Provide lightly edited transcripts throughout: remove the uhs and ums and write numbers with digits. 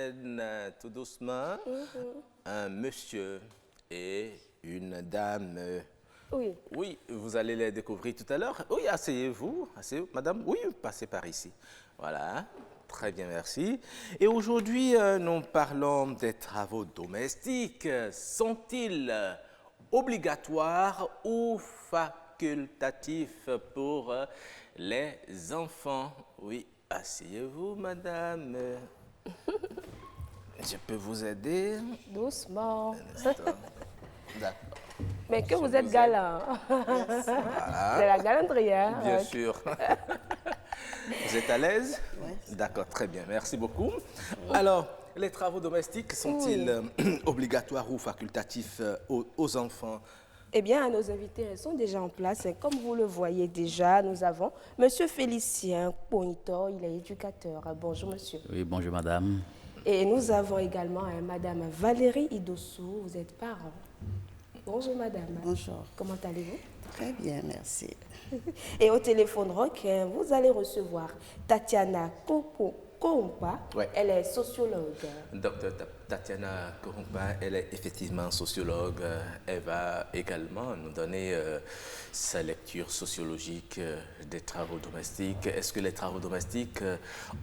s'enchaînent tout doucement. Un monsieur et une dame. Oui. Oui, vous allez les découvrir tout à l'heure. Oui, asseyez-vous. Asseyez-vous, madame. Oui, passez par ici. Voilà. Très bien, merci. Et aujourd'hui, nous parlons des travaux domestiques. Sont-ils obligatoires ou facultatifs pour les enfants? Oui, asseyez-vous, madame. Je peux vous aider? Doucement. Un instant. D'accord. Mais que Je vous êtes aide. galant. Voilà. C'est la galanterie, hein? Bien Ok. sûr. Vous êtes à l'aise? Oui. D'accord, très bien, merci beaucoup. Alors, les travaux domestiques sont-ils obligatoires ou facultatifs aux enfants? Eh bien, nos invités elles sont déjà en place. Et comme vous le voyez déjà, nous avons Monsieur Félicien Pointo, il est éducateur. Bonjour, monsieur. Oui, bonjour madame. Et nous avons également Madame Valérie Idossou, vous êtes parent. Bonjour, madame. Bonjour. Comment allez-vous? Très bien, merci. Et au téléphone rock, vous allez recevoir Tatiana Kohompa. Ouais. Elle est sociologue. Docteur Tatiana Kohompa, elle est effectivement sociologue. Elle va également nous donner sa lecture sociologique des travaux domestiques. Est-ce que les travaux domestiques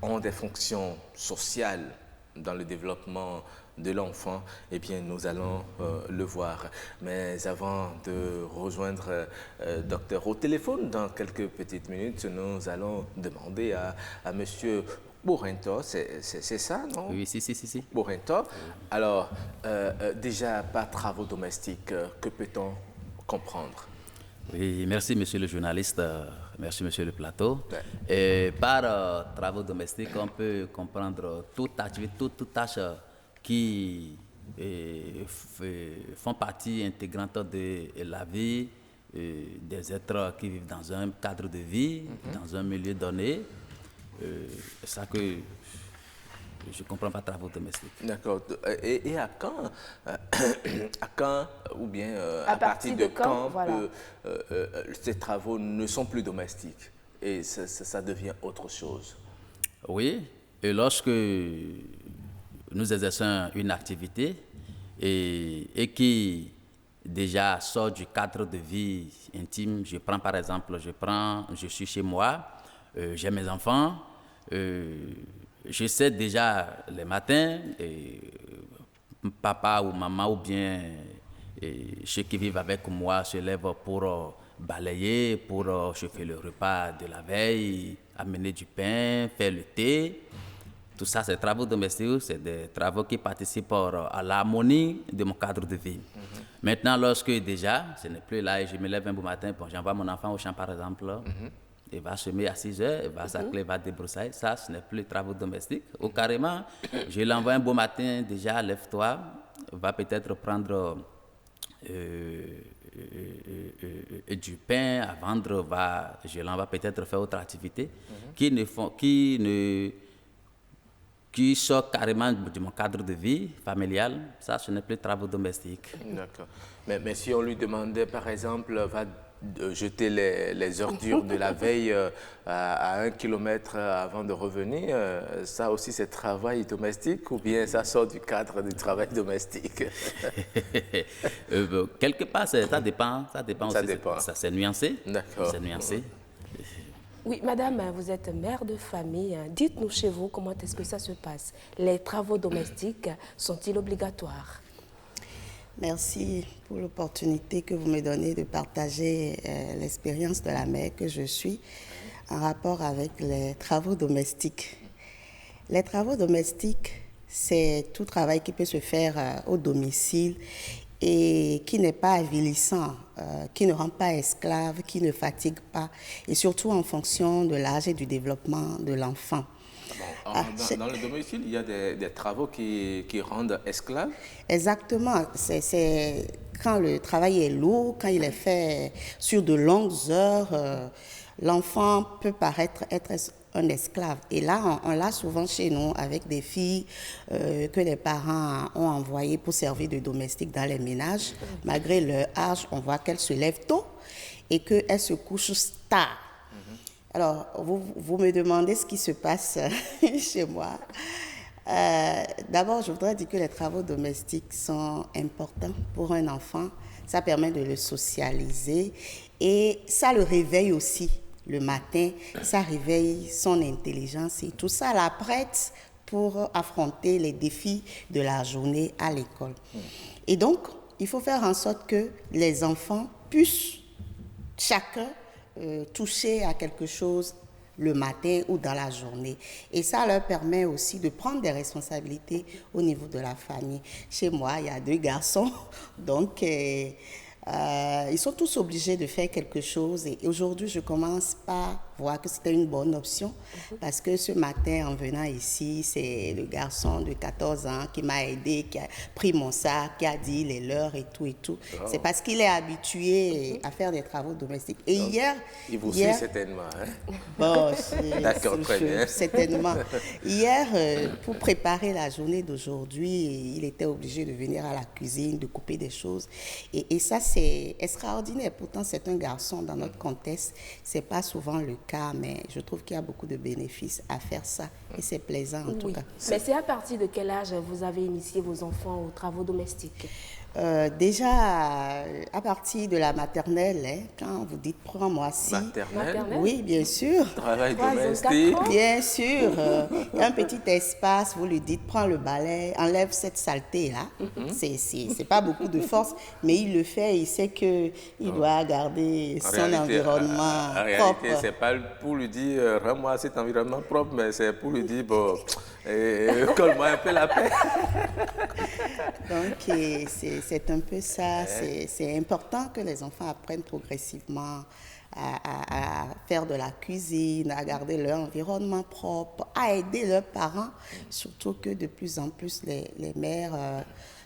ont des fonctions sociales dans le développement de l'enfant? Eh bien, nous allons le voir. Mais avant de rejoindre docteur au téléphone, dans quelques petites minutes, nous allons demander à monsieur Borrento, c'est ça, non? Oui, si. Borrento. Alors, déjà, par travaux domestiques, que peut-on comprendre? Oui, merci monsieur le journaliste, merci monsieur le plateau. Ouais. Et par travaux domestiques, on peut comprendre toute activité, toute tâche qui font partie intégrante de la vie des êtres qui vivent dans un cadre de vie, dans un milieu donné. C'est ça que je comprends par travaux domestiques. D'accord. Et à quand, à quand ou bien À à partir partir de de quand, quand voilà. ces travaux ne sont plus domestiques et ça devient autre chose? Oui, et lorsque nous exerçons une activité et qui déjà sort du cadre de vie intime, je prends par exemple, je suis chez moi, j'ai mes enfants, je sais déjà les matins, papa ou maman ou bien ceux qui vivent avec moi se lèvent pour balayer, pour chauffer le repas de la veille, amener du pain, faire le thé. Tout ça, c'est des travaux domestiques, c'est des travaux qui participent à l'harmonie de mon cadre de vie. Maintenant, lorsque déjà, ce n'est plus là et je me lève un beau matin, bon, j'envoie mon enfant au champ par exemple, il va semer à 6 heures, il va s'atteler, il va débroussailler, ça, ce n'est plus travaux domestiques. Ou carrément, je l'envoie un beau matin, déjà, lève-toi, va peut-être prendre du pain à vendre, je l'envoie peut-être faire autre activité qui sort carrément de mon cadre de vie familial, ça, ce n'est plus travaux domestiques. D'accord. Mais si on lui demandait, par exemple, va jeter les ordures de la veille à 1 kilomètre avant de revenir, ça aussi c'est travail domestique ou bien ça sort du cadre du travail domestique? Quelque part, ça dépend. Ça dépend Ça aussi. dépend. Ça, c'est nuancé. D'accord. C'est nuancé. Oui, madame, vous êtes mère de famille. Dites-nous chez vous comment est-ce que ça se passe. Les travaux domestiques sont-ils obligatoires? Merci pour l'opportunité que vous me donnez de partager l'expérience de la mère que je suis en rapport avec les travaux domestiques. Les travaux domestiques, c'est tout travail qui peut se faire au domicile et qui n'est pas avilissant, qui ne rend pas esclave, qui ne fatigue pas, et surtout en fonction de l'âge et du développement de l'enfant. Dans le domicile, il y a des travaux qui rendent esclaves? Exactement. C'est quand le travail est lourd, quand il est fait sur de longues heures, l'enfant peut paraître être un esclave. Et là, on l'a souvent chez nous avec des filles que les parents ont envoyées pour servir de domestiques dans les ménages. Malgré leur âge, on voit qu'elles se lèvent tôt et qu'elles se couchent tard. Alors, vous me demandez ce qui se passe chez moi. D'abord, je voudrais dire que les travaux domestiques sont importants pour un enfant. Ça permet de le socialiser et ça le réveille aussi le matin. Ça réveille son intelligence et tout ça la prête pour affronter les défis de la journée à l'école. Et donc, il faut faire en sorte que les enfants puissent chacun toucher à quelque chose le matin ou dans la journée. Et ça leur permet aussi de prendre des responsabilités au niveau de la famille. Chez moi, il y a 2 garçons, donc ils sont tous obligés de faire quelque chose. Et aujourd'hui, je commence par voir que c'était une bonne option parce que ce matin, en venant ici, c'est le garçon de 14 ans qui m'a aidé, qui a pris mon sac, qui a dit il est l'heure et tout et tout. Oh. C'est parce qu'il est habitué à faire des travaux domestiques. Et donc, il vous suit certainement, hein? Bon, d'accord, très bien. Certainement. Hier, pour préparer la journée d'aujourd'hui, il était obligé de venir à la cuisine, de couper des choses. Et ça, c'est extraordinaire. Pourtant, c'est un garçon dans notre contexte. C'est pas souvent le cas, mais je trouve qu'il y a beaucoup de bénéfices à faire ça. Et c'est plaisant en tout cas. Mais c'est à partir de quel âge vous avez initié vos enfants aux travaux domestiques? Déjà, à partir de la maternelle, hein, quand vous dites prends-moi ci. Maternelle? Oui, bien sûr. Travail domestique. Bien sûr. Il y a un petit espace, vous lui dites prends le balai, enlève cette saleté-là. C'est pas beaucoup de force, mais il le fait, il sait qu'il doit garder son environnement propre. En réalité, c'est pas pour lui dire rends-moi cet environnement propre, mais c'est pour lui dire bon, colle-moi un peu la paix. Donc, c'est un peu ça. C'est important que les enfants apprennent progressivement à faire de la cuisine, à garder leur environnement propre, à aider leurs parents, surtout que de plus en plus les mères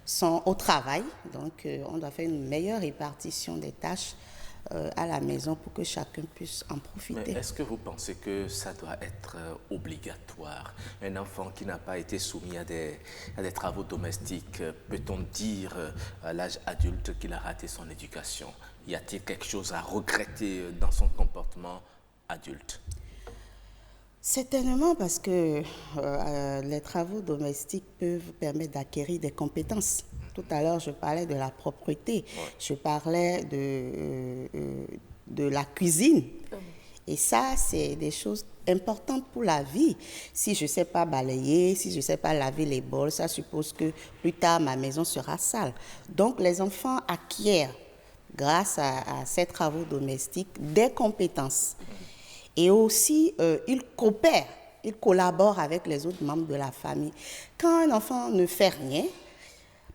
sont au travail. Donc, on doit faire une meilleure répartition des tâches à la maison pour que chacun puisse en profiter. Mais est-ce que vous pensez que ça doit être obligatoire? Un enfant qui n'a pas été soumis à des travaux domestiques, peut-on dire à l'âge adulte qu'il a raté son éducation? Y a-t-il quelque chose à regretter dans son comportement adulte? Certainement, parce que les travaux domestiques peuvent permettre d'acquérir des compétences. Tout à l'heure, je parlais de la propreté, je parlais de la cuisine. Et ça, c'est des choses importantes pour la vie. Si je ne sais pas balayer, si je ne sais pas laver les bols, ça suppose que plus tard, ma maison sera sale. Donc, les enfants acquièrent, grâce à ces travaux domestiques, des compétences. Et aussi, ils coopèrent, ils collaborent avec les autres membres de la famille. Quand un enfant ne fait rien,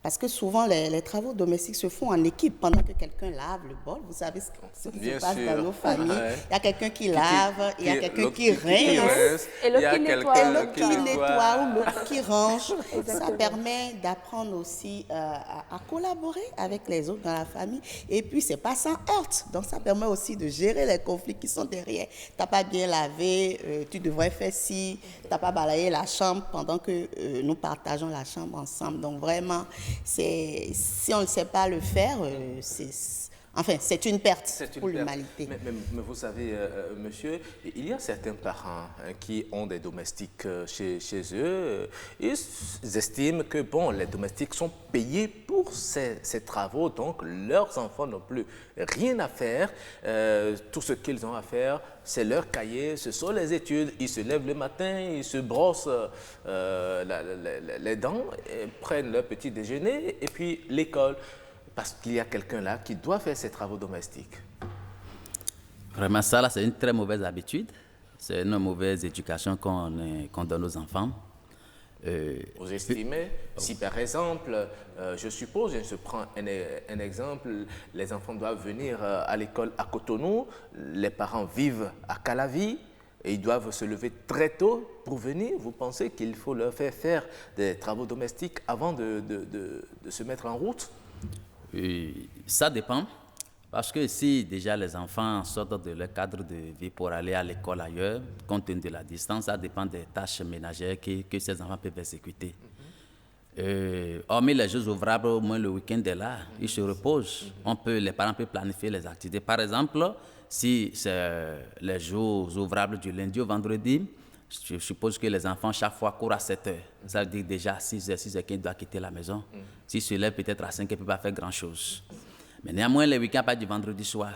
parce que souvent, les travaux domestiques se font en équipe pendant que quelqu'un lave le bol. Vous savez ce qui se passe dans nos familles. Il y a quelqu'un qui lave, il y a quelqu'un qui rince, et l'autre qui nettoie ou l'autre qui range. Ça permet d'apprendre aussi à collaborer avec les autres dans la famille. Et puis, c'est pas sans heurte. Donc, ça permet aussi de gérer les conflits qui sont derrière. Tu n'as pas bien lavé, tu devrais faire ci. Tu n'as pas balayé la chambre pendant que nous partageons la chambre ensemble. Donc, vraiment, si on ne sait pas le faire, c'est une perte pour l'humanité. Mais vous savez, monsieur, il y a certains parents qui ont des domestiques chez eux. Ils estiment que les domestiques sont payés pour ces travaux, donc leurs enfants n'ont plus rien à faire. Tout ce qu'ils ont à faire, c'est leur cahier, ce sont les études. Ils se lèvent le matin, ils se brossent les dents, prennent leur petit déjeuner et puis l'école. Parce qu'il y a quelqu'un là qui doit faire ses travaux domestiques. Vraiment, ça, là, c'est une très mauvaise habitude. C'est une mauvaise éducation qu'on donne aux enfants. Vous estimez, si par exemple, je suppose, je prends un exemple, les enfants doivent venir à l'école à Cotonou, les parents vivent à Calavi, et ils doivent se lever très tôt pour venir. Vous pensez qu'il faut leur faire des travaux domestiques avant de se mettre en route? Ça dépend, parce que si déjà les enfants sortent de leur cadre de vie pour aller à l'école ailleurs, compte tenu de la distance, ça dépend des tâches ménagères que ces enfants peuvent exécuter. Hormis les jours ouvrables, au moins le week-end est là, ils se reposent. Les parents peuvent planifier les activités. Par exemple, si c'est les jours ouvrables du lundi au vendredi, Je suppose que les enfants, chaque fois, courent à 7 heures. Ça veut dire déjà à 6 heures, 6 heures qu'ils doivent quitter la maison. S'ils se lèvent peut-être à 5 heures, ils ne peuvent pas faire grand-chose. Mais néanmoins, les week-ends, pas du vendredi soir.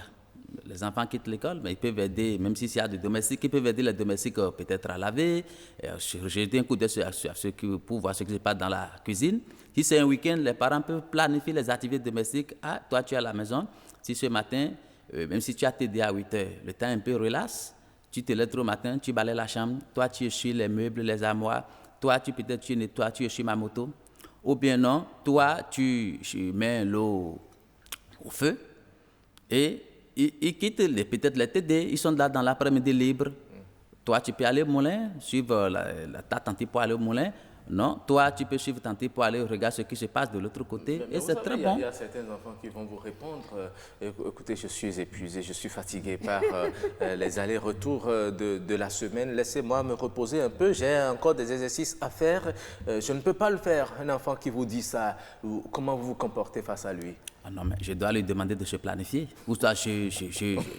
Les enfants quittent l'école, mais ils peuvent aider, même s'il y a des domestiques, ils peuvent aider les domestiques peut-être à laver, jeter un coup d'œil pour voir ce qui se passe dans la cuisine. Si c'est un week-end, les parents peuvent planifier les activités domestiques. Ah, toi, tu es à la maison. Si ce matin, même si tu as TD à 8 heures, le temps est un peu relax, tu te lèves au matin, tu balayes la chambre, toi, tu essuies les meubles, les armoires, toi, peut-être tu nettoies, tu essuies ma moto. Ou bien non, toi, tu mets l'eau au feu et ils quittent peut-être les TD, ils sont là dans l'après-midi libre. Toi, tu peux aller au moulin, suivre ta tante pour aller au moulin. Non, toi, tu peux suivre tante pour aller regarder ce qui se passe de l'autre côté. Mais et c'est très bon. Il y a certains enfants qui vont vous répondre écoutez, je suis épuisé, je suis fatigué par les allers-retours de la semaine. Laissez-moi me reposer un peu, j'ai encore des exercices à faire. Je ne peux pas le faire. Un enfant qui vous dit ça, comment vous vous comportez face à lui? Ah non, mais je dois lui demander de se planifier. Ou ça,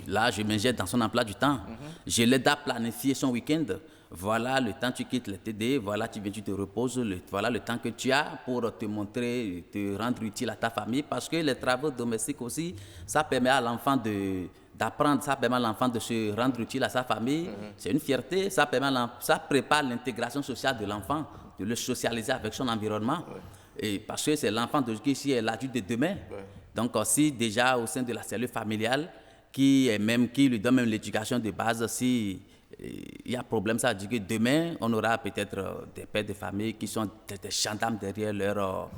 là, je m'injecte dans son emploi du temps. Je l'aide à planifier son week-end. Voilà le temps que tu quittes le TD, voilà tu viens, tu te reposes, voilà le temps que tu as pour te montrer, te rendre utile à ta famille. Parce que les travaux domestiques aussi, ça permet à l'enfant d'apprendre, ça permet à l'enfant de se rendre utile à sa famille. C'est une fierté, ça prépare l'intégration sociale de l'enfant, de le socialiser avec son environnement. Et parce que c'est l'enfant qui est l'adulte de demain. Donc aussi déjà au sein de la cellule familiale, qui lui donne même l'éducation de base, si il y a problème, ça veut dire que demain, on aura peut-être des pères de famille qui sont des gendarmes derrière leurs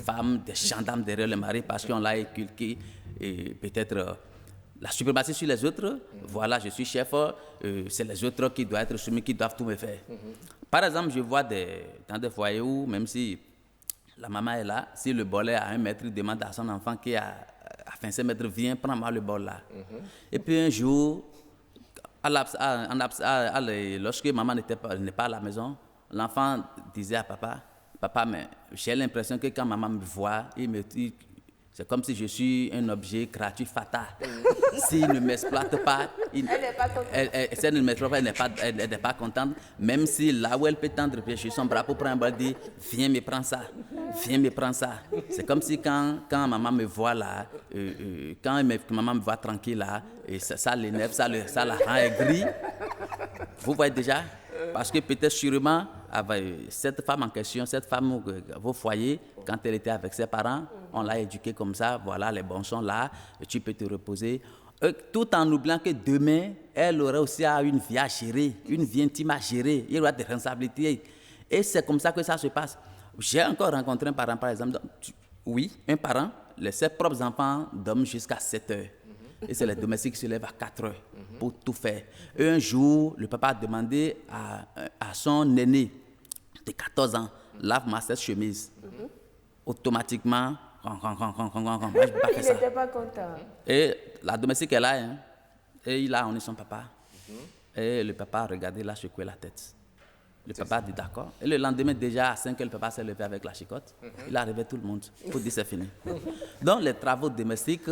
femmes, des gendarmes derrière le mari, parce qu'on l'a inculqué peut-être la suprématie sur les autres. Voilà, je suis chef, c'est les autres qui doivent être soumis, qui doivent tout me faire. Par exemple, je vois dans des foyers où, même si la maman est là, si le bol est à 1 mètre, il demande à son enfant qui est à 25 mètres, viens, prends-moi le bol là. Et puis un jour, lorsque maman n'est pas à la maison, l'enfant disait à papa, mais j'ai l'impression que quand maman me voit, c'est comme si je suis un objet gratuit fatal. S'il ne m'exploite pas, elle n'est pas contente. Elle n'est pas contente. Même si là où elle peut tendre son bras pour prendre un bras, elle dit viens me prendre ça, viens me prendre ça. C'est comme si quand maman me voit là, quand maman me voit tranquille là, et ça l'énerve, ça la rend aigrie. Vous voyez déjà? Parce que peut-être sûrement, avec cette femme en question, cette femme au foyer, quand elle était avec ses parents, on l'a éduquée comme ça, voilà, les bons sont là, tu peux te reposer. Tout en oubliant que demain, elle aura aussi une vie à gérer, une vie intime à gérer, il y aura des responsabilités. Et c'est comme ça que ça se passe. J'ai encore rencontré un parent, par exemple, un parent, ses propres enfants dorment jusqu'à 7 heures. Et c'est les domestiques qui se lèvent à 4 heures pour tout faire. Et un jour, le papa a demandé à son aîné de 14 ans, lave-moi cette chemise. Automatiquement, moi, je ne peux pas faire ça. Il n'était pas content. Et la domestique est là, hein, et il a honné son papa. Et le papa a regardé, il a secoué la tête. Le papa a dit d'accord. Et le lendemain, déjà à 5 heures, le papa s'est levé avec la chicotte. Il a réveillé tout le monde pour dire c'est fini. Donc, les travaux domestiques,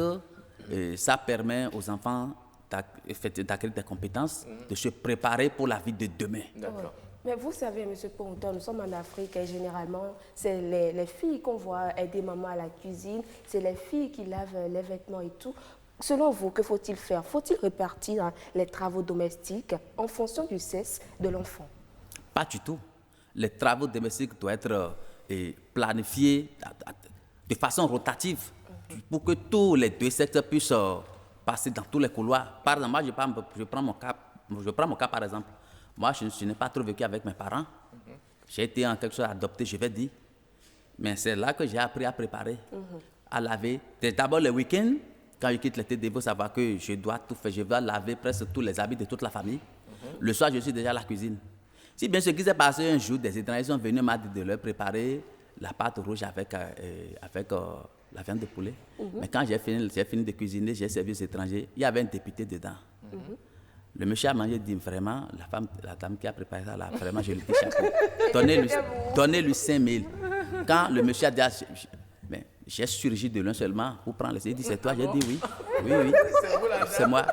ça permet aux enfants d'acquérir des compétences, de se préparer pour la vie de demain. D'accord. Mais vous savez, M. Ponton, nous sommes en Afrique et généralement, c'est les filles qu'on voit aider maman à la cuisine, c'est les filles qui lavent les vêtements et tout. Selon vous, que faut-il faire? Faut-il répartir les travaux domestiques en fonction du sexe de l'enfant? Pas du tout. Les travaux domestiques doivent être planifiés de façon rotative pour que tous les deux sexes puissent passer dans tous les couloirs. Par exemple, moi, je prends mon cas par exemple. Moi, je n'ai pas trop vécu avec mes parents. J'ai été en quelque sorte adopté, je vais dire. Mais c'est là que j'ai appris à préparer, à laver. D'abord le week-end, quand je quitte le TD, il faut savoir que je dois tout faire. Je dois laver presque tous les habits de toute la famille. Le soir, je suis déjà à la cuisine. Si bien ce qui s'est passé un jour, des étrangers sont venus m'a dit de leur préparer la pâte rouge avec la viande de poulet. Mais quand j'ai fini de cuisiner, j'ai servi aux étrangers, il y avait un député dedans. Le monsieur a mangé, dit vraiment, la dame qui a préparé ça, là, vraiment, je lui dis chapeau. Donnez-lui 5 000. Quand le monsieur a dit, mais j'ai surgi de l'un seulement pour prendre les. Il dit, c'est toi? J'ai dit oui. Oui, c'est moi.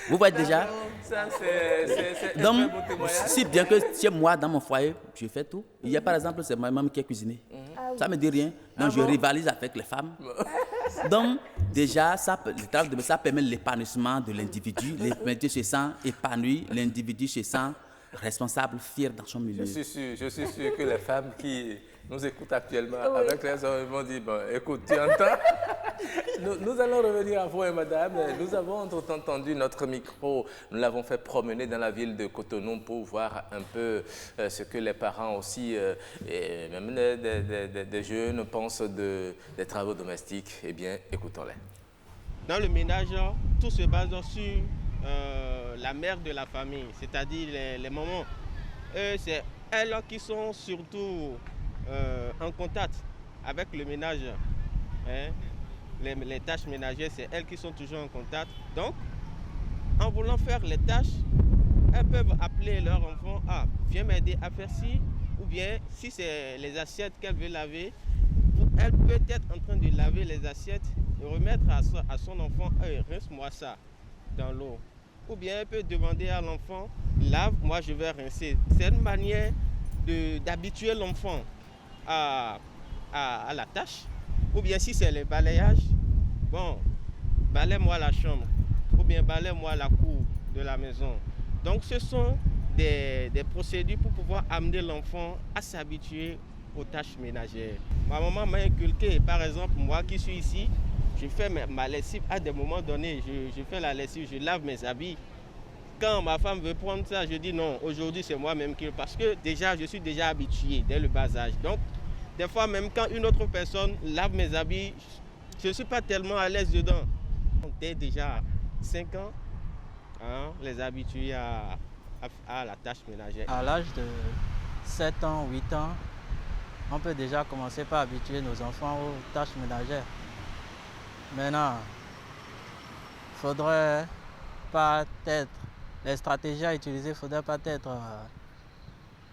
Vous voyez déjà? Ça, c'est un Donc, très beau témoignage. si bien que chez moi, dans mon foyer, je fais tout. Il y a par exemple, c'est ma maman qui a cuisiné. Ça ne me dit rien. Donc, je rivalise avec les femmes. Donc, déjà, le travail de maison, ça permet l'épanouissement de l'individu. L'individu se sent épanoui, l'individu se sent responsable, fier dans son milieu. Je suis sûr que les femmes qui nous écoutent actuellement avec les hommes, ils vont dire, bon, écoute, tu entends? Nous allons revenir à vous, madame. Nous avons entendu notre micro, nous l'avons fait promener dans la ville de Cotonou pour voir un peu ce que les parents aussi, et même des jeunes pensent des travaux domestiques. Eh bien, écoutons-les. Dans le ménage, tout se base sur la mère de la famille, c'est-à-dire les mamans. C'est elles qui sont surtout en contact avec le ménage. Hein. Les tâches ménagères, c'est elles qui sont toujours en contact. Donc, en voulant faire les tâches, elles peuvent appeler leur enfant, ah, viens m'aider à faire ci, ou bien si c'est les assiettes qu'elle veut laver, elle peut être en train de laver les assiettes et remettre à son enfant, hey, rince-moi ça dans l'eau. Ou bien elle peut demander à l'enfant, lave, moi je vais rincer. C'est une manière d'habituer l'enfant à la tâche. Ou bien si c'est le balayage, bon, balaye-moi la chambre. Ou bien balaye-moi la cour de la maison. Donc ce sont des procédures pour pouvoir amener l'enfant à s'habituer aux tâches ménagères. Ma maman m'a inculqué, par exemple, moi qui suis ici, je fais ma lessive à des moments donnés, je fais la lessive, je lave mes habits. Quand ma femme veut prendre ça, je dis non, aujourd'hui c'est moi-même qui... Parce que déjà, je suis déjà habitué dès le bas âge. Donc, des fois, même quand une autre personne lave mes habits, je ne suis pas tellement à l'aise dedans. Dès déjà 5 ans, hein, les habituer à la tâche ménagère. À l'âge de 7 ans, 8 ans, on peut déjà commencer par habituer nos enfants aux tâches ménagères. Maintenant, il faudrait pas être, les stratégies à utiliser, il ne faudrait pas être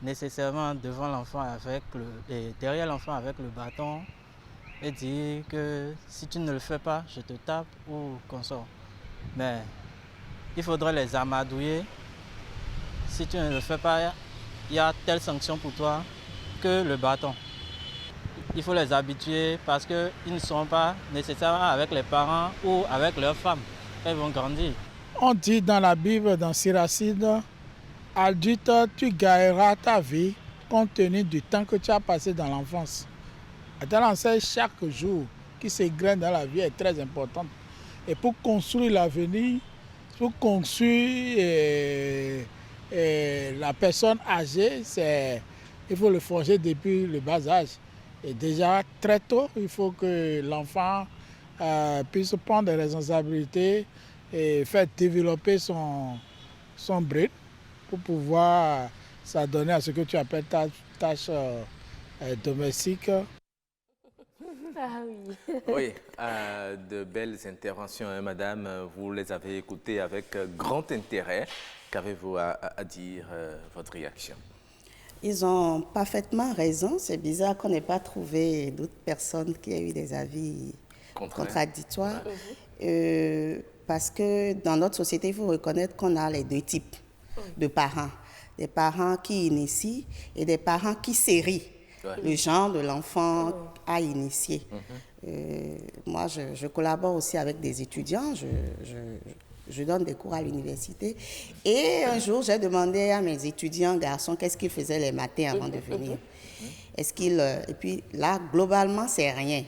nécessairement devant l'enfant et derrière l'enfant avec le bâton et dire que si tu ne le fais pas, je te tape ou qu'on sort. Mais il faudrait les amadouer. Si tu ne le fais pas, il y a telle sanction pour toi que le bâton. Il faut les habituer parce qu'ils ne sont pas nécessairement avec les parents ou avec leurs femmes. Ils vont grandir. On dit dans la Bible, dans Siracide, adulte, tu gagneras ta vie compte tenu du temps que tu as passé dans l'enfance. Chaque jour qui s'égrène dans la vie est très important. Et pour construire l'avenir, pour construire la personne âgée, il faut le forger depuis le bas âge. Et déjà très tôt, il faut que l'enfant puisse prendre des responsabilités et faire développer son brain pour pouvoir s'adonner à ce que tu appelles tâche domestique. Ah oui. Oui, de belles interventions, hein, madame. Vous les avez écoutées avec grand intérêt. Qu'avez-vous à dire, votre réaction? Ils ont parfaitement raison. C'est bizarre qu'on n'ait pas trouvé d'autres personnes qui aient eu des avis contradictoires. Parce que dans notre société, il faut reconnaître qu'on a les deux types de parents. Des parents qui initient et des parents qui sérient le genre de l'enfant à initier. Moi, je collabore aussi avec des étudiants. Je donne des cours à l'université. Et un jour, j'ai demandé à mes étudiants garçons qu'est-ce qu'ils faisaient les matins avant de venir. Et puis là, globalement, c'est rien.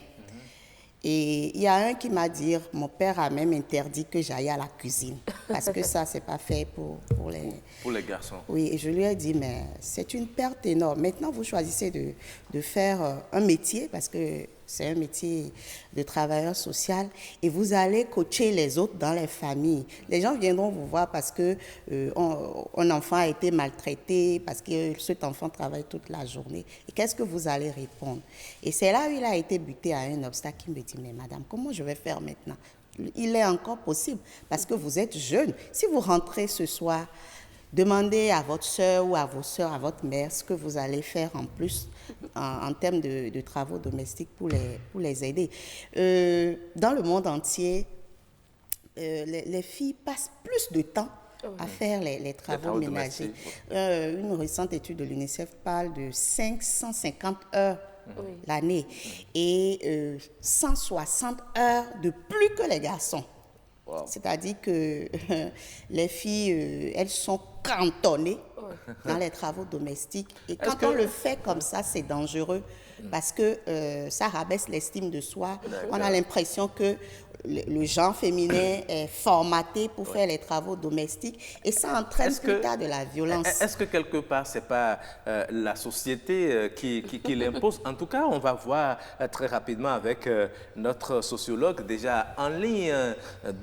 Et il y a un qui m'a dit, mon père a même interdit que j'aille à la cuisine. Parce que ça, c'est pas fait pour les garçons. Oui, et je lui ai dit, mais c'est une perte énorme. Maintenant, vous choisissez de faire un métier, parce que c'est un métier de travailleur social, et vous allez coacher les autres dans les familles. Les gens viendront vous voir parce que un enfant a été maltraité, parce que cet enfant travaille toute la journée. Et qu'est-ce que vous allez répondre? Et c'est là où il a été buté à un obstacle. Il me dit, mais madame, comment je vais faire maintenant? Il est encore possible, parce que vous êtes jeune. Si vous rentrez ce soir, demandez à votre soeur ou à vos soeurs, à votre mère, ce que vous allez faire en plus en termes de travaux domestiques pour les aider. Dans le monde entier, les filles passent plus de temps à faire les travaux ménagers. Une récente étude de l'UNICEF parle de 550 heures l'année et 160 heures de plus que les garçons. Wow. C'est-à-dire que les filles, elles sont cantonnées dans les travaux domestiques. Et quand on le fait comme ça, c'est dangereux parce que ça rabaisse l'estime de soi. On a l'impression que le genre féminin est formaté pour faire les travaux domestiques et ça entraîne plus tard de la violence. Est-ce que quelque part, ce n'est pas la société qui l'impose? En tout cas, on va voir très rapidement avec notre sociologue déjà en ligne,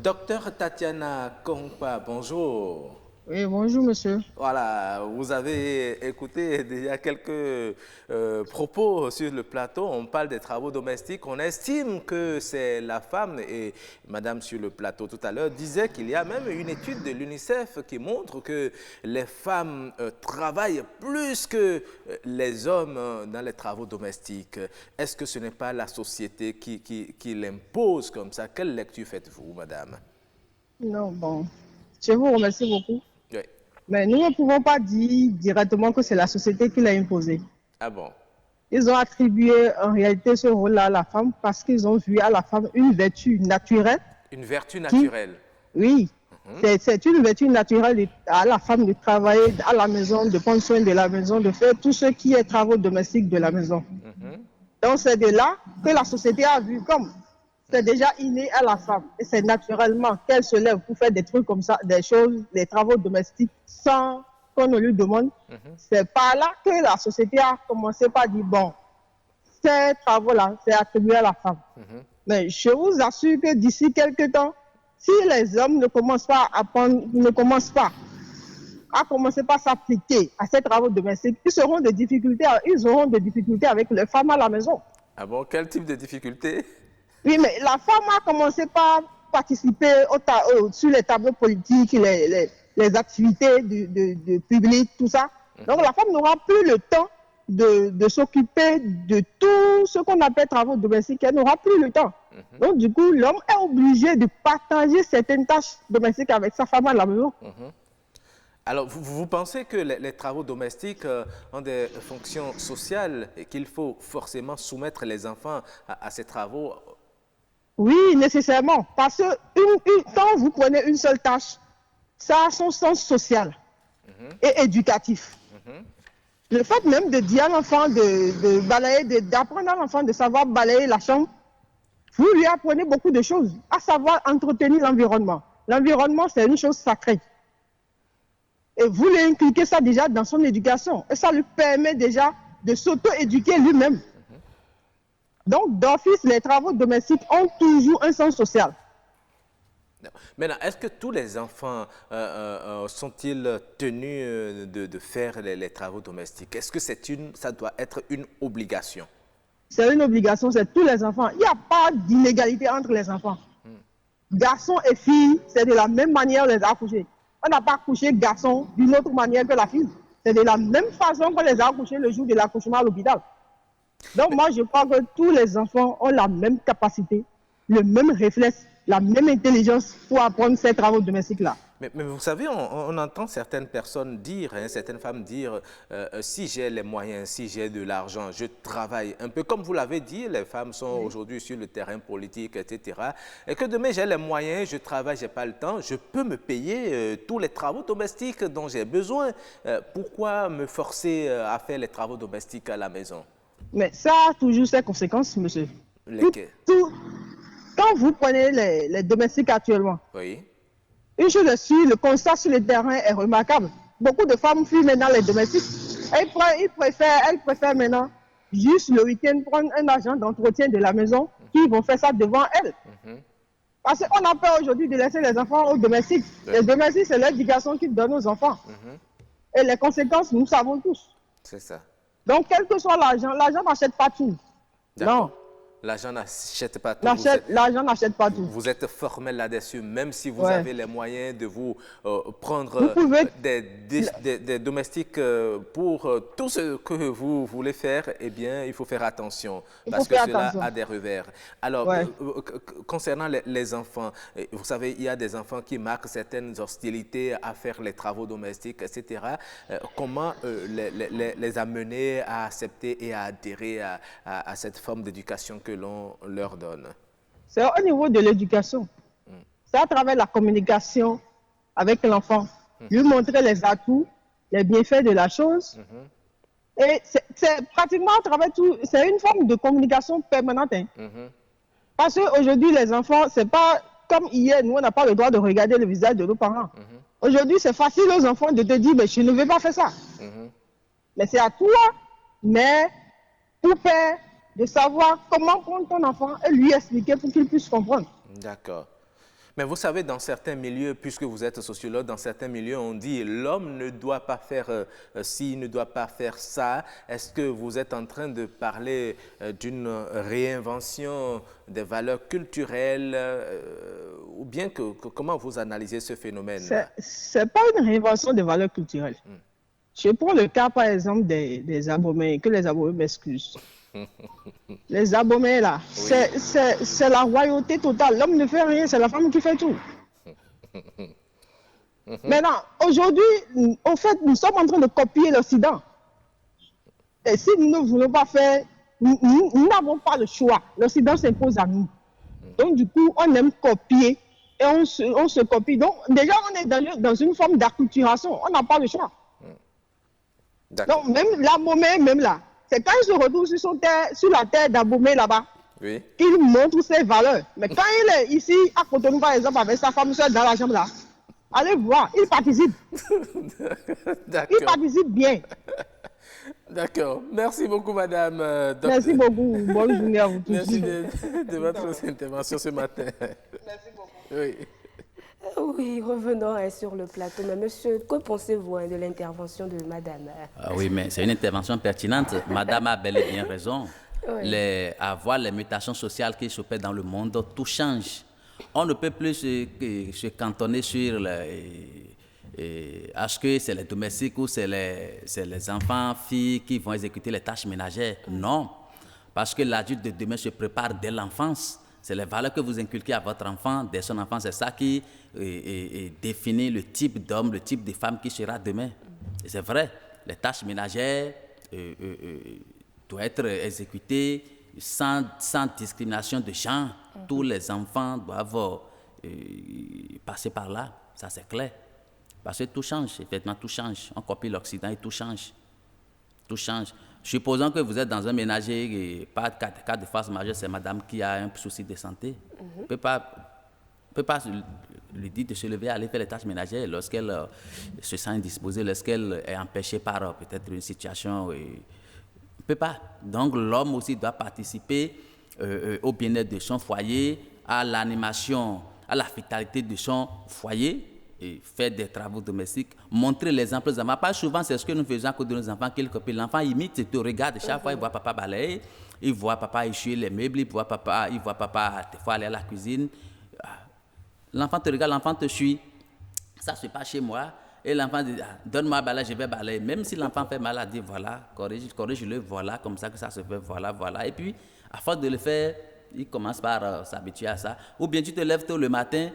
Dr Tatiana Kongpa. Bonjour. Oui, bonjour monsieur. Voilà, vous avez écouté déjà quelques propos sur le plateau. On parle des travaux domestiques. On estime que c'est la femme, et madame sur le plateau tout à l'heure disait qu'il y a même une étude de l'UNICEF qui montre que les femmes travaillent plus que les hommes dans les travaux domestiques. Est-ce que ce n'est pas la société qui l'impose comme ça? Quelle lecture faites-vous, madame? Non, bon, je vous remercie beaucoup. Oui. Mais nous ne pouvons pas dire directement que c'est la société qui l'a imposé. Ah bon? Ils ont attribué en réalité ce rôle-là à la femme parce qu'ils ont vu à la femme une vertu naturelle. Une vertu naturelle? Oui. C'est une vertu naturelle à la femme de travailler à la maison, de prendre soin de la maison, de faire tout ce qui est travaux domestiques de la maison. Donc c'est de là que la société a vu comme c'est déjà inné à la femme et c'est naturellement qu'elle se lève pour faire des trucs comme ça, des choses, des travaux domestiques sans qu'on ne lui demande. C'est par là que la société a commencé par dire bon, ces travaux-là, c'est attribué à la femme. Mais je vous assure que d'ici quelques temps, si les hommes ne commencent pas à commencer par s'appliquer à ces travaux domestiques, ils auront des difficultés avec les femmes à la maison. Ah bon, quel type de difficultés? Oui, mais la femme a commencé par participer sur les tableaux politiques, les activités du public, tout ça. Donc la femme n'aura plus le temps de s'occuper de tout ce qu'on appelle travaux domestiques. Elle n'aura plus le temps. Donc du coup, l'homme est obligé de partager certaines tâches domestiques avec sa femme à la maison. Alors, vous pensez que les travaux domestiques ont des fonctions sociales et qu'il faut forcément soumettre les enfants à ces travaux? Oui, nécessairement. Parce que quand vous prenez une seule tâche, ça a son sens social et éducatif. Le fait même de dire à l'enfant de balayer, d'apprendre à l'enfant de savoir balayer la chambre, vous lui apprenez beaucoup de choses, à savoir entretenir l'environnement. L'environnement, c'est une chose sacrée. Et vous lui inculquez ça déjà dans son éducation. Et ça lui permet déjà de s'auto-éduquer lui-même. Donc, d'office, les travaux domestiques ont toujours un sens social. Maintenant, est-ce que tous les enfants sont-ils tenus de faire les travaux domestiques? Est-ce que ça doit être une obligation? C'est une obligation, c'est tous les enfants. Il n'y a pas d'inégalité entre les enfants. Garçons et filles, c'est de la même manière les accoucher. On n'a pas accouché garçons d'une autre manière que la fille. C'est de la même façon qu'on les a accouchés le jour de l'accouchement à l'hôpital. Donc moi, je crois que tous les enfants ont la même capacité, le même réflexe, la même intelligence pour apprendre ces travaux domestiques-là. Mais vous savez, on entend certaines personnes dire, certaines femmes dire, si j'ai les moyens, si j'ai de l'argent, je travaille. Un peu comme vous l'avez dit, les femmes sont aujourd'hui sur le terrain politique, etc. Et que demain, j'ai les moyens, je travaille, je n'ai pas le temps, je peux me payer tous les travaux domestiques dont j'ai besoin. Pourquoi me forcer à faire les travaux domestiques à la maison? Mais ça a toujours ses conséquences, monsieur. Lesquelles? Quand vous prenez les domestiques actuellement, oui. Une chose est sûre, le constat sur le terrain est remarquable. Beaucoup de femmes fuient maintenant les domestiques. Elles préfèrent maintenant, juste le week-end, prendre un agent d'entretien de la maison qui vont faire ça devant elles. Parce qu'on a peur aujourd'hui de laisser les enfants aux domestiques. Les domestiques, c'est l'éducation qu'ils donnent aux enfants. Et les conséquences, nous savons tous. C'est ça. Donc, quel que soit l'argent n'achète pas tout. Non. L'argent n'achète pas tout. L'argent n'achète pas tout. Vous êtes formel là-dessus, même si vous Ouais. avez les moyens de vous prendre Vous pouvez- des domestiques pour tout ce que vous voulez faire, eh bien, il faut faire attention, Il parce faut que faire cela attention. a des revers. Alors, Ouais. concernant les enfants, vous savez, il y a des enfants qui marquent certaines hostilités à faire les travaux domestiques, etc. Comment les amener à accepter et à adhérer à cette forme d'éducation que l'on leur donne? C'est au niveau de l'éducation. C'est à travers la communication avec l'enfant. Lui montrer les atouts, les bienfaits de la chose. Et c'est pratiquement à travers tout, c'est une forme de communication permanente. Hein. Parce qu'aujourd'hui, les enfants, c'est pas comme hier, nous, on n'a pas le droit de regarder le visage de nos parents. Aujourd'hui, c'est facile aux enfants de te dire, mais je ne vais pas faire ça. Mais c'est à toi, mère, ou père, de savoir comment prendre ton enfant et lui expliquer pour qu'il puisse comprendre. D'accord. Mais vous savez, dans certains milieux, puisque vous êtes sociologue, dans certains milieux, on dit l'homme ne doit pas faire ci, ne doit pas faire ça. Est-ce que vous êtes en train de parler d'une réinvention des valeurs culturelles ou bien comment vous analysez ce phénomène? C'est pas une réinvention des valeurs culturelles. Je prends le cas, par exemple, des Abomey, que les Abomey m'excusent. Les Abomey, là, c'est la royauté totale. L'homme ne fait rien, c'est la femme qui fait tout. Maintenant, aujourd'hui, en fait, nous sommes en train de copier l'Occident. Et si nous ne voulons pas faire, nous n'avons pas le choix. L'Occident s'impose à nous. Donc, du coup, on aime copier et on se copie. Donc, déjà, on est dans une forme d'acculturation. On n'a pas le choix. Donc, même l'Abomey, même là, c'est quand il se retrouve sur la terre d'Abomey là-bas, qu'il montre ses valeurs. Mais quand il est ici, à Cotonou, par exemple, avec sa femme seule dans la chambre là, allez voir, il participe. Il participe bien. D'accord. Merci beaucoup, madame. Merci beaucoup. Bonne journée à vous tous. Merci de votre intervention ce matin. Merci beaucoup. Oui. Oui, revenons sur le plateau. Mais monsieur, que pensez-vous de l'intervention de madame? Oui, mais c'est une intervention pertinente. Madame a bel et bien raison. Oui. À voir les mutations sociales qui s'opèrent dans le monde, tout change. On ne peut plus se cantonner sur est-ce que c'est les domestiques ou c'est les enfants, filles qui vont exécuter les tâches ménagères. Non, parce que l'adulte de demain se prépare dès l'enfance. C'est les valeurs que vous inculquez à votre enfant, dès son enfance. C'est ça qui définit le type d'homme, le type de femme qui sera demain. Et c'est vrai, les tâches ménagères doivent être exécutées sans discrimination de genre. Tous les enfants doivent passer par là, ça c'est clair. Parce que tout change, effectivement, tout change. On copie l'Occident et tout change. Tout change. Supposons que vous êtes dans un ménager et pas de cas de force majeure, c'est madame qui a un souci de santé. On ne peut pas lui dire de se lever, aller faire les tâches ménagères lorsqu'elle se sent indisposée, lorsqu'elle est empêchée par peut-être une situation. On ne peut pas. Donc l'homme aussi doit participer au bien-être de son foyer, à l'animation, à la vitalité de son foyer. Et faire des travaux domestiques, montrer l'exemple aux enfants. Pas souvent, c'est ce que nous faisons à cause de nos enfants, qu'ils copient. L'enfant imite, il te regarde, chaque fois il voit papa balayer, il voit papa essuyer les meubles, il voit papa des fois aller à la cuisine. L'enfant te regarde, l'enfant te suit. Ça se passe chez moi. Et l'enfant dit, donne-moi balayer, je vais balayer. Même si l'enfant fait mal, il dit, voilà, corrige-le, voilà, comme ça que ça se fait, voilà, voilà. Et puis, à force de le faire, il commence par s'habituer à ça. Ou bien tu te lèves tôt le matin,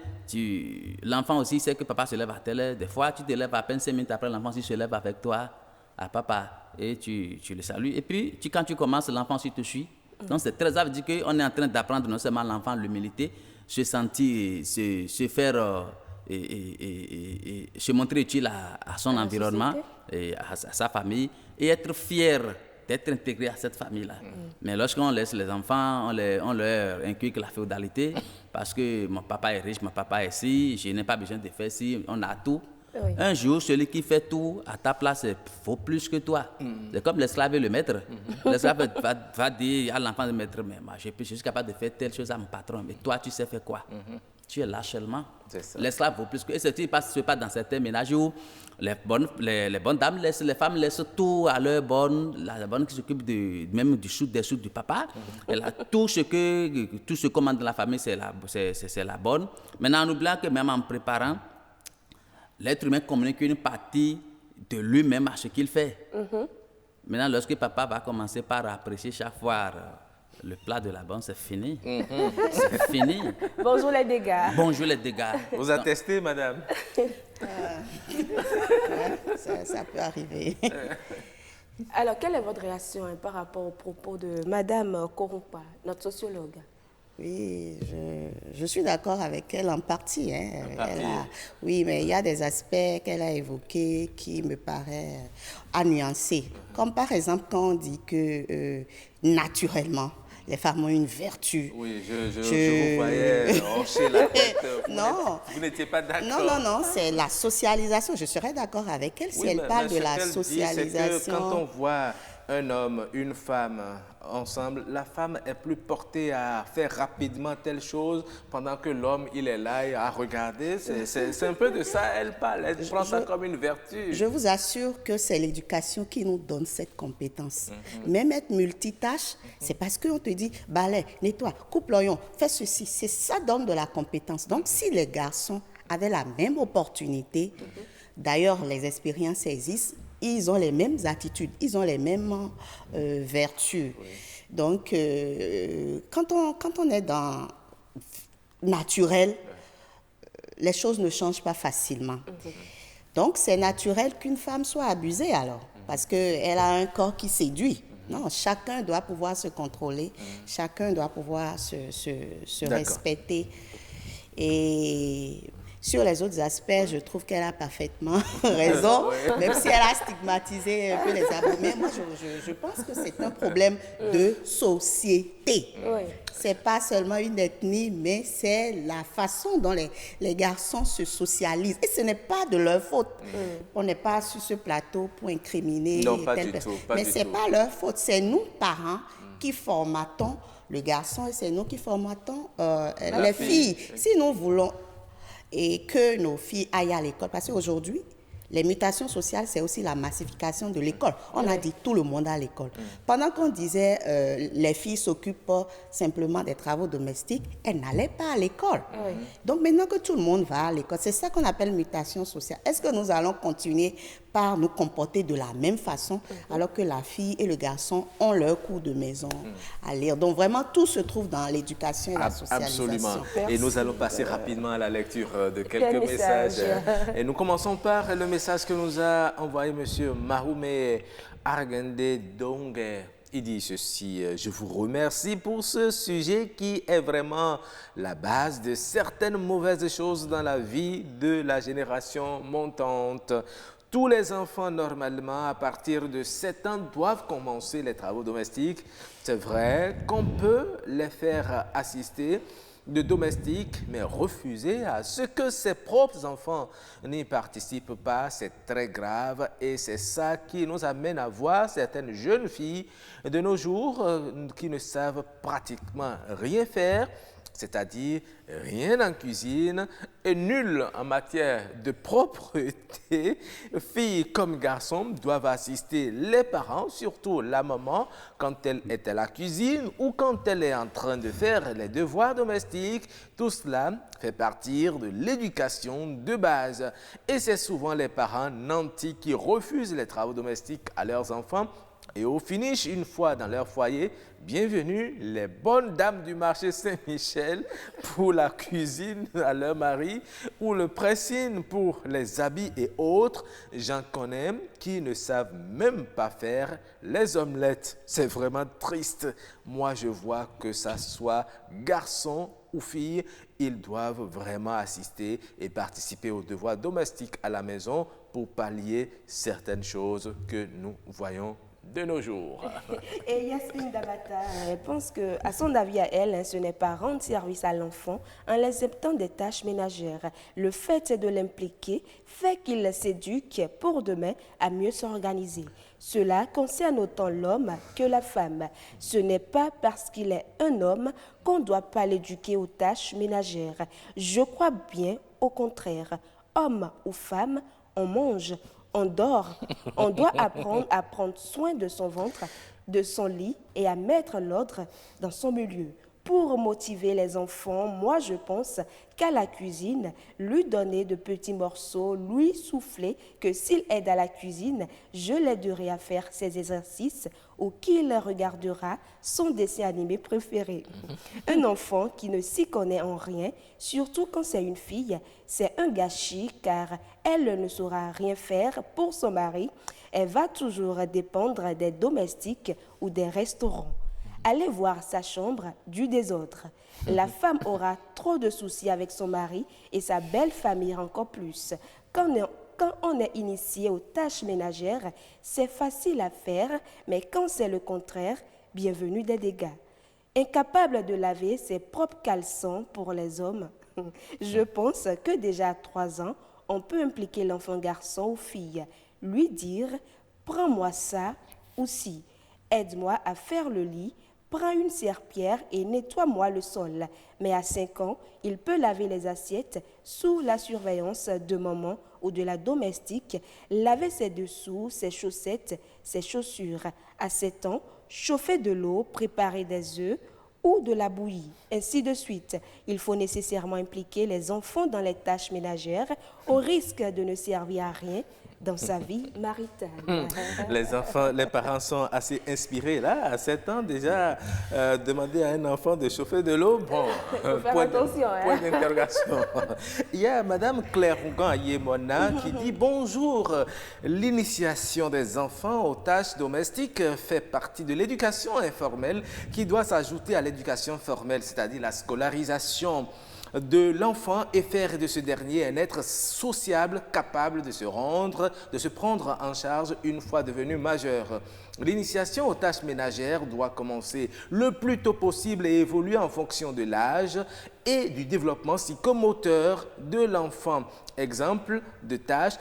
l'enfant aussi sait que papa se lève à telle heure. Des fois, tu te lèves à peine 5 minutes après, l'enfant aussi se lève avec toi, à papa, et tu le salues. Et puis, quand tu commences, l'enfant aussi te suit. Donc, c'est très grave de dire qu'on est en train d'apprendre non seulement l'enfant l'humilité, se sentir, se faire, se montrer utile à son environnement, et à sa famille, et être fier d'être intégré à cette famille-là. Mais lorsqu'on laisse les enfants, on leur inculque la féodalité, parce que mon papa est riche, mon papa est ci, je n'ai pas besoin de faire ci, on a tout. Oui. Un jour, celui qui fait tout à ta place vaut plus que toi. C'est comme l'esclave et le maître. L'esclave va dire à l'enfant de maître, mais moi, je suis capable de faire telle chose à mon patron, mais toi, tu sais faire quoi? tu es là seulement. L'esclave vaut plus que... Et c'est pas dans certains ménages où les bonnes dames les femmes laissent tout à leur bonne, la bonne qui s'occupe même des sous du papa. Elle a tout ce qu'on mande dans la famille, c'est la bonne. Maintenant, en oubliant que même en préparant, l'être humain communique une partie de lui-même à ce qu'il fait. Maintenant, lorsque papa va commencer par apprécier chaque fois le plat de la bonne, c'est fini. C'est fini. Bonjour les dégâts. Bonjour les dégâts. Vous attestez, madame? Ça peut arriver. Alors, quelle est votre réaction par rapport aux propos de Madame Korumpa, notre sociologue? Oui, je suis d'accord avec elle en partie. Oui, mais il y a des aspects qu'elle a évoqués qui me paraissent à nuancer. Comme par exemple quand on dit que naturellement, les femmes ont une vertu. Oui, je vous voyais hocher la tête. Vous n'étiez pas d'accord. Non, c'est la socialisation. Je serais d'accord avec elle si elle parle de la socialisation. C'est que quand on voit un homme, une femme ensemble, la femme est plus portée à faire rapidement telle chose pendant que l'homme, il est là et à regarder. C'est un peu de ça, elle parle. Elle prend ça comme une vertu. Je vous assure que c'est l'éducation qui nous donne cette compétence. Même être multitâche, c'est parce qu'on te dit, balai, nettoie, coupe l'oignon, fais ceci. Ça donne de la compétence. Donc, si les garçons avaient la même opportunité, d'ailleurs, les expériences existent, ils ont les mêmes attitudes, ils ont les mêmes vertus. Oui. Donc, quand on est dans naturel, les choses ne changent pas facilement. Donc, c'est naturel qu'une femme soit abusée alors, parce qu'elle a un corps qui séduit. Non, chacun doit pouvoir se contrôler, chacun doit pouvoir se respecter. Et sur les autres aspects, je trouve qu'elle a parfaitement raison, même si elle a stigmatisé un peu les abus. Mais moi, je pense que c'est un problème de société. Ce n'est pas seulement une ethnie, mais c'est la façon dont les garçons se socialisent. Et ce n'est pas de leur faute. On n'est pas sur ce plateau pour incriminer telle personne. Mais ce n'est pas leur faute. C'est nous, parents, qui formatons le garçon et c'est nous qui formatons les filles. Si nous voulons et que nos filles aillent à l'école. Parce qu'aujourd'hui, les mutations sociales, c'est aussi la massification de l'école. On a dit tout le monde à l'école. Pendant qu'on disait les filles s'occupent simplement des travaux domestiques, elles n'allaient pas à l'école. Donc maintenant que tout le monde va à l'école, c'est ça qu'on appelle mutation sociale. Est-ce que nous allons continuer par nous comporter de la même façon alors que la fille et le garçon ont leur cours de maison à lire? Donc vraiment, tout se trouve dans l'éducation et la socialisation. Absolument. Et nous allons passer rapidement à la lecture de quelques messages. Et nous commençons par le message que nous a envoyé M. Mahoumé Argende Dongue. Il dit ceci: je vous remercie pour ce sujet qui est vraiment la base de certaines mauvaises choses dans la vie de la génération montante. Tous les enfants, normalement, à partir de 7 ans, doivent commencer les travaux domestiques. C'est vrai qu'on peut les faire assister de domestiques, mais refuser à ce que ses propres enfants n'y participent pas, c'est très grave et c'est ça qui nous amène à voir certaines jeunes filles de nos jours qui ne savent pratiquement rien faire, c'est-à-dire rien en cuisine et nul en matière de propreté. Filles comme garçons doivent assister les parents, surtout la maman, quand elle est à la cuisine ou quand elle est en train de faire les devoirs domestiques. Tout cela fait partie de l'éducation de base. Et c'est souvent les parents nantis qui refusent les travaux domestiques à leurs enfants. Et au finish, une fois dans leur foyer, bienvenue les bonnes dames du marché Saint-Michel pour la cuisine à leur mari ou le pressing pour les habits et autres. J'en connais qui ne savent même pas faire les omelettes. C'est vraiment triste. Moi, je vois que ça soit garçon ou fille, ils doivent vraiment assister et participer aux devoirs domestiques à la maison pour pallier certaines choses que nous voyons de nos jours. Et Yasmine Dabata pense qu'à son avis à elle, ce n'est pas rendre service à l'enfant en l'acceptant des tâches ménagères. Le fait de l'impliquer fait qu'il s'éduque pour demain à mieux s'organiser. Cela concerne autant l'homme que la femme. Ce n'est pas parce qu'il est un homme qu'on ne doit pas l'éduquer aux tâches ménagères. Je crois bien au contraire. Homme ou femme, on mange, on dort, on doit apprendre à prendre soin de son ventre, de son lit et à mettre l'ordre dans son milieu. Pour motiver les enfants, moi je pense qu'à la cuisine, lui donner de petits morceaux, lui souffler que s'il aide à la cuisine, je l'aiderai à faire ses exercices ou qu'il regardera son dessin animé préféré. Un enfant qui ne s'y connaît en rien, surtout quand c'est une fille, c'est un gâchis car elle ne saura rien faire pour son mari. Elle va toujours dépendre des domestiques ou des restaurants. Allez voir sa chambre du désordre. La femme aura trop de soucis avec son mari et sa belle famille encore plus. Quand on est initié aux tâches ménagères, c'est facile à faire, mais quand c'est le contraire, bienvenue des dégâts. Incapable de laver ses propres caleçons pour les hommes, je pense que déjà à 3 ans, on peut impliquer l'enfant garçon ou fille, lui dire « prends-moi ça » ou « si ». Aide-moi à faire le lit, prends une serpillière et nettoie-moi le sol. Mais à 5 ans, il peut laver les assiettes sous la surveillance de maman ou de la domestique, laver ses dessous, ses chaussettes, ses chaussures. À 7 ans, chauffer de l'eau, préparer des œufs ou de la bouillie, ainsi de suite. Il faut nécessairement impliquer les enfants dans les tâches ménagères au risque de ne servir à rien dans sa vie maritale. Les parents sont assez inspirés là, à 7 ans déjà, demander à un enfant de chauffer de l'eau, bon, point d'interrogation. Il y a Madame Claire Rougan-Ayemona qui dit « Bonjour, l'initiation des enfants aux tâches domestiques fait partie de l'éducation informelle qui doit s'ajouter à l'éducation formelle, c'est-à-dire la scolarisation de l'enfant et faire de ce dernier un être sociable, capable de se prendre en charge une fois devenu majeur. L'initiation aux tâches ménagères doit commencer le plus tôt possible et évoluer en fonction de l'âge et du développement psychomoteur de l'enfant. Exemple de tâches: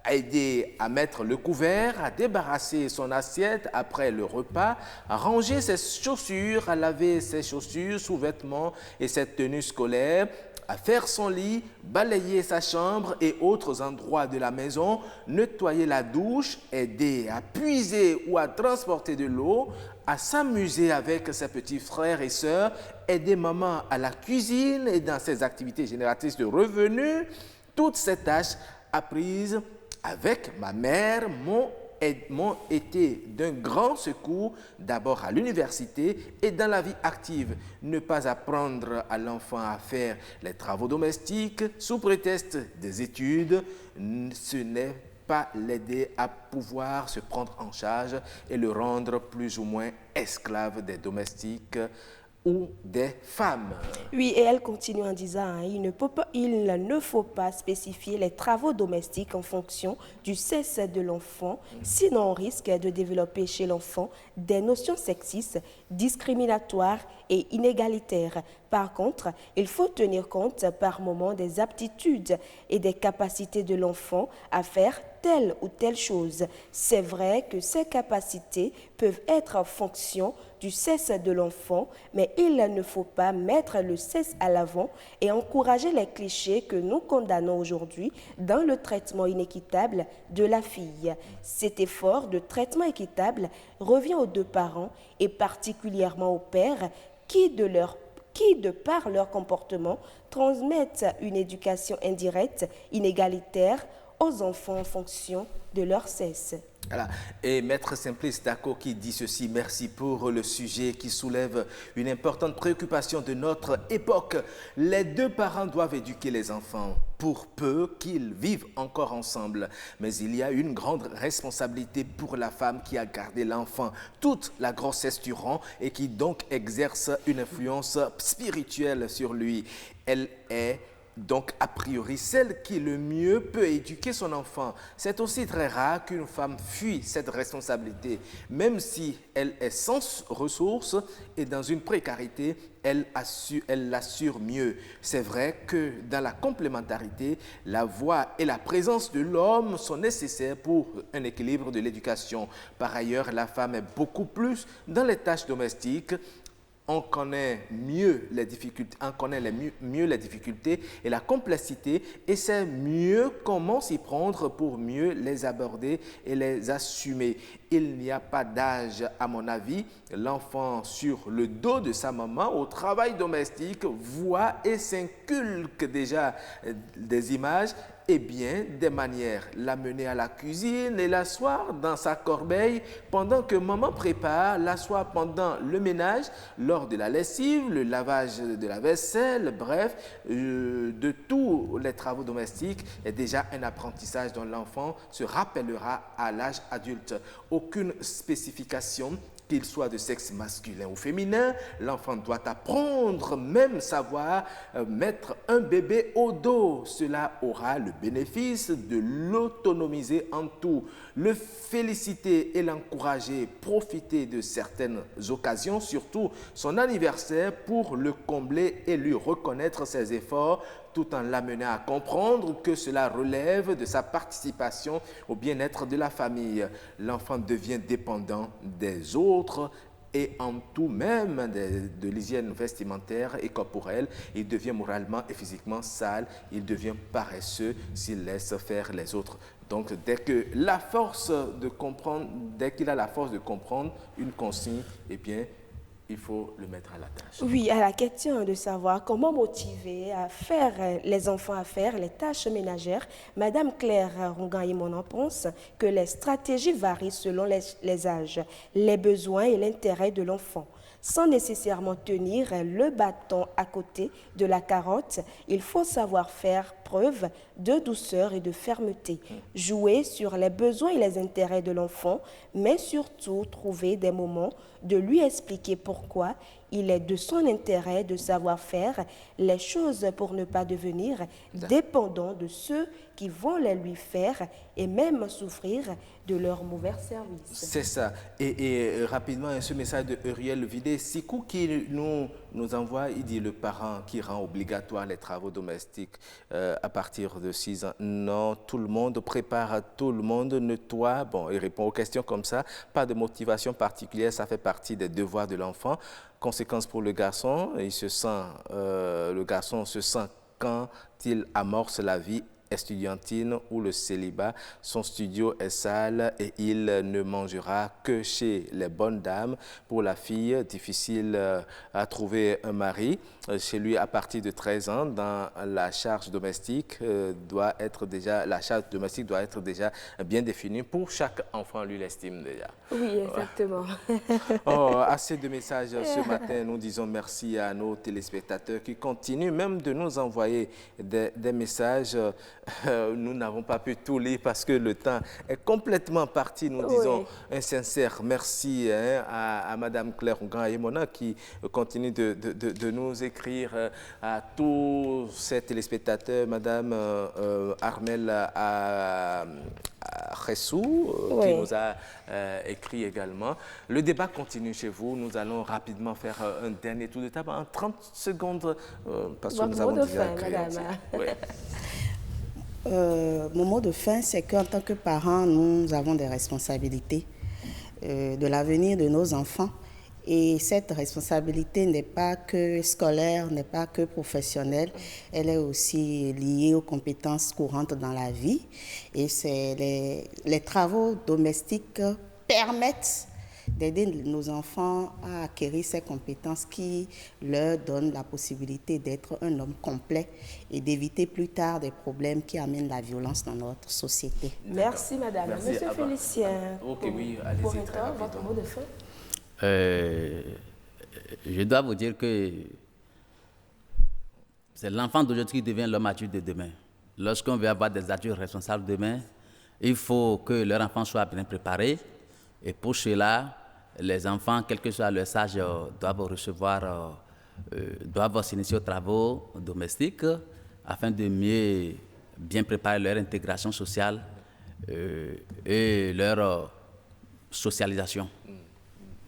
aider à mettre le couvert, à débarrasser son assiette après le repas, à ranger ses chaussures, à laver ses chaussures, sous-vêtements et ses tenues scolaires, à faire son lit, balayer sa chambre et autres endroits de la maison, nettoyer la douche, aider à puiser ou à transporter de l'eau, à s'amuser avec ses petits frères et sœurs, aider maman à la cuisine et dans ses activités génératrices de revenus. Toutes ces tâches apprises avec ma mère m'ont été d'un grand secours, d'abord à l'université et dans la vie active. Ne pas apprendre à l'enfant à faire les travaux domestiques sous prétexte des études, ce n'est pas l'aider à pouvoir se prendre en charge et le rendre plus ou moins esclave des domestiques ou des femmes. Oui, et elle continue en disant, il ne faut pas spécifier les travaux domestiques en fonction du sexe de l'enfant, sinon on risque de développer chez l'enfant des notions sexistes, discriminatoires et inégalitaires. Par contre, il faut tenir compte par moment des aptitudes et des capacités de l'enfant à faire telle ou telle chose. C'est vrai que ces capacités peuvent être en fonction du sexe de l'enfant, mais il ne faut pas mettre le sexe à l'avant et encourager les clichés que nous condamnons aujourd'hui dans le traitement inéquitable de la fille. Cet effort de traitement équitable revient aux 2 parents et particulièrement aux pères qui, de par leur comportement, transmettent une éducation indirecte, inégalitaire, aux enfants en fonction de leur sexe. Voilà. Et Maître Simplice Dako qui dit ceci: merci pour le sujet qui soulève une importante préoccupation de notre époque. Les 2 parents doivent éduquer les enfants pour peu qu'ils vivent encore ensemble. Mais il y a une grande responsabilité pour la femme qui a gardé l'enfant toute la grossesse durant et qui donc exerce une influence spirituelle sur lui. Elle est donc a priori celle qui le mieux peut éduquer son enfant. C'est aussi très rare qu'une femme fuit cette responsabilité, même si elle est sans ressources et dans une précarité, elle l'assure mieux. C'est vrai que dans la complémentarité, la voix et la présence de l'homme sont nécessaires pour un équilibre de l'éducation. Par ailleurs, la femme est beaucoup plus dans les tâches domestiques. On connaît mieux les difficultés, mieux les difficultés et la complexité et sait mieux comment s'y prendre pour mieux les aborder et les assumer. Il n'y a pas d'âge, à mon avis. L'enfant sur le dos de sa maman au travail domestique voit et s'inculque déjà des images et bien des manières. L'amener à la cuisine et l'asseoir dans sa corbeille pendant que maman prépare, l'asseoir pendant le ménage, lors de la lessive, le lavage de la vaisselle, bref, de tous les travaux domestiques est déjà un apprentissage dont l'enfant se rappellera à l'âge adulte. Aucune spécification, qu'il soit de sexe masculin ou féminin, l'enfant doit apprendre, même savoir mettre un bébé au dos. Cela aura le bénéfice de l'autonomiser en tout, le féliciter et l'encourager, profiter de certaines occasions, surtout son anniversaire, pour le combler et lui reconnaître ses efforts, tout en l'amenant à comprendre que cela relève de sa participation au bien-être de la famille. L'enfant devient dépendant des autres et en tout même de l'hygiène vestimentaire et corporelle. Il devient moralement et physiquement sale, il devient paresseux s'il laisse faire les autres. Donc, dès qu'il a la force de comprendre une consigne, eh bien, il faut le mettre à la tâche. Oui, à la question de savoir comment motiver les enfants à faire les tâches ménagères, Madame Claire Rongan-Yimon pense que les stratégies varient selon les âges, les besoins et l'intérêt de l'enfant. Sans nécessairement tenir le bâton à côté de la carotte, il faut savoir faire preuve de douceur et de fermeté, jouer sur les besoins et les intérêts de l'enfant, mais surtout trouver des moments de lui expliquer pourquoi il est de son intérêt de savoir faire les choses pour ne pas devenir dépendant de ceux qui vont les lui faire et même souffrir de leur mauvais service. C'est ça. Et rapidement, ce message de Uriel Vidé, Sikou qui nous envoie, il dit le parent qui rend obligatoire les travaux domestiques à partir de 6 ans. Non, tout le monde prépare, tout le monde nettoie. Bon, il répond aux questions comme ça. Pas de motivation particulière, ça fait partie des devoirs de l'enfant. Conséquence pour le garçon, le garçon se sent quand il amorce la vie estudiantine ou le célibat, son studio est sale et il ne mangera que chez les bonnes dames. Pour la fille, difficile à trouver un mari. Chez lui, à partir de 13 ans, dans la charge domestique doit être déjà bien définie pour chaque enfant, lui l'estime déjà. Oui, exactement. Assez de messages ce matin. Nous disons merci à nos téléspectateurs qui continuent même de nous envoyer des messages. Nous n'avons pas pu tout lire parce que le temps est complètement parti. Nous disons un sincère merci à Madame Claire Rongan-Yimon qui continue de nous écrire, à tous ces téléspectateurs, Madame Armel Ressou qui nous a écrit également. Le débat continue chez vous. Nous allons rapidement faire un dernier tour de table en 30 secondes parce que nous avons déjà créé. Mon mot de fin, c'est qu'en tant que parents, nous avons des responsabilités de l'avenir de nos enfants. Et cette responsabilité n'est pas que scolaire, n'est pas que professionnelle, elle est aussi liée aux compétences courantes dans la vie. Et les travaux domestiques permettent d'aider nos enfants à acquérir ces compétences qui leur donnent la possibilité d'être un homme complet et d'éviter plus tard des problèmes qui amènent la violence dans notre société. Merci Madame. Merci, Monsieur Félicien, oui, allez-y très rapidement. votre mot de fin. Je dois vous dire que c'est l'enfant d'aujourd'hui qui devient l'homme adulte de demain. Lorsqu'on veut avoir des adultes responsables demain, il faut que leur enfant soit bien préparé. Et pour cela, les enfants, quel que soit leur âge, doivent s'initier aux travaux domestiques afin de bien préparer leur intégration sociale et leur socialisation.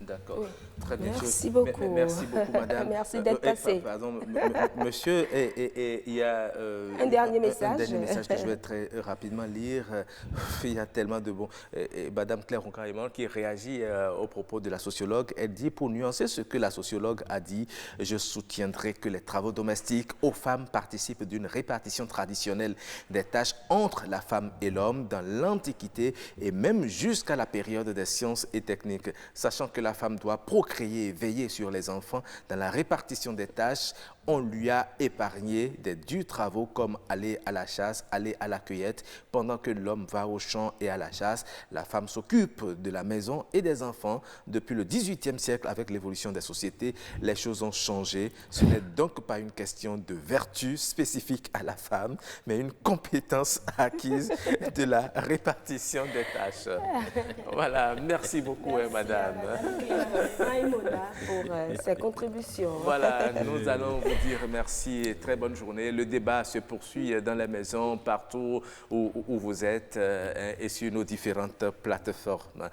D'accord. Très bien. Merci beaucoup. Merci beaucoup, madame. Merci d'être passé. Pardon, monsieur, il y a un dernier message. Un dernier message que je vais très rapidement lire. Il y a tellement de bons. Madame Claire Roncailleman qui réagit au propos de la sociologue. Elle dit, pour nuancer ce que la sociologue a dit, je soutiendrai que les travaux domestiques aux femmes participent d'une répartition traditionnelle des tâches entre la femme et l'homme dans l'Antiquité et même jusqu'à la période des sciences et techniques, sachant que la femme doit procréer et veiller sur les enfants. Dans la répartition des tâches, on lui a épargné des durs travaux comme aller à la chasse, aller à la cueillette. Pendant que l'homme va au champ et à la chasse, la femme s'occupe de la maison et des enfants. Depuis le XVIIIe siècle, avec l'évolution des sociétés, les choses ont changé. Ce n'est donc pas une question de vertu spécifique à la femme, mais une compétence acquise de la répartition des tâches. Voilà, merci beaucoup, madame. Maïmouna pour ses contributions. Voilà, nous allons vous dire merci et très bonne journée. Le débat se poursuit dans les maisons, partout où vous êtes et sur nos différentes plateformes.